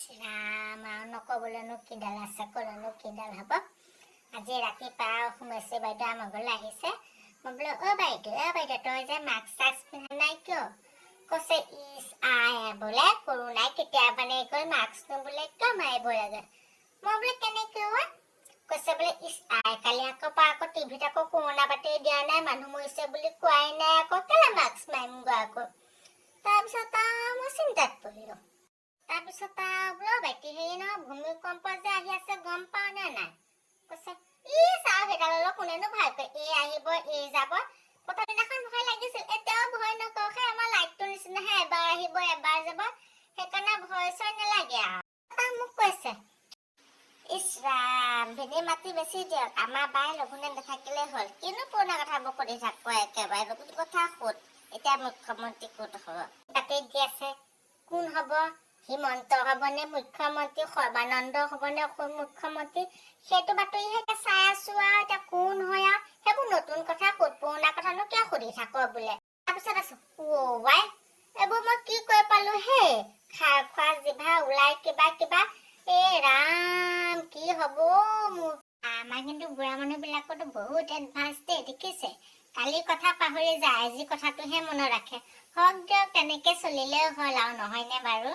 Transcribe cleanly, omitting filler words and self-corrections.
ৰাম আৰু নকবলৈনো কিডাল আছে, ক'লেনো কিডাল হ'ব। আজি ৰাতিপুৱা সোমাইছে বাইদেউ আমাৰ ঘৰলৈ আহিছে। মই বোলো বাইদেউ তই যে মাস্ক চাস্ক পিন্ধা নাই কিয়? কৈছে ইচ বোলে কৰোণাই কেতিয়াবা নে গৈ মাস্কটো বোলে কিয় মাৰিব লাগে। মই বোলে কেনেকৈ কৈছে বোলে ইচ কালি আকৌ টিভিত আকৌ কৰোণা বাতৰি দিয়া নাই, মানুহ মৰিছে বুলি কোৱাই নাই, আকৌ কেলে মাস্ক মাৰিম গৈ আকৌ। তাৰপিছত মই চিন্তাত পৰিলোঁ। তাৰপিছত বোলো বাইটি হেৰি নহয়, ভূমিকম্প যে আহি আছে গম পাওঁ নে নাই? কৈছে সেইডাললৈ কোনেনো ভয় কৰে, এই আহিব এই যাব। প্ৰথম দিনাখন ভয় লাগিছিল, এতিয়াও ভয় নকৰোঁ। আমাৰ লাইটটোৰ নিচিনাহে, এবাৰ আহিব এবাৰ যাব, সেইকাৰণে ভয় চয় নালাগে আৰু। মোক কৈছে ইচ ৰাম ভিনি মাতি বেছি দিয়ক, আমাৰ বাই লঘোণে নাথাকিলে হ'ল। কিনো পুৰণা কথাবোৰ সুধি থাকো একেবাৰে, নতুন কথা সোধ। এতিয়া মুখ্যমন্ত্ৰী ক'ত হ'ব? বাতৰি দি আছে কোন হ'ব? হিমন্ত হ'বনে মুখ্যমন্ত্ৰী, সৰ্বানন্দ হ'বনে মুখ্যমন্ত্ৰী? সেইটো বাতৰিহে চাই আছো আৰু। এতিয়া কোন হয় আৰু সেইবোৰ নতুন কথা সোধ, পুৰণা কথানো কিয় সুধি থাক বোলে। তাৰপিছত আছো ৱাই এইবোৰ মই কি কৈ পালো হে, খাৰ খোৱা জিভা ওলাই কিবা ৰাম কি হ'ব মোৰ। আমাৰ কিন্তু বুঢ়া মানুহ বিলাকতো বহুত এডভান্স দেই, দেখিছে? কালি কথা পাহৰি যায়, আজি কথাটোহে মনত ৰাখে। হওক দিয়ক, তেনেকে চলিলেও হ'ল আৰু, নহয়নে বাৰু?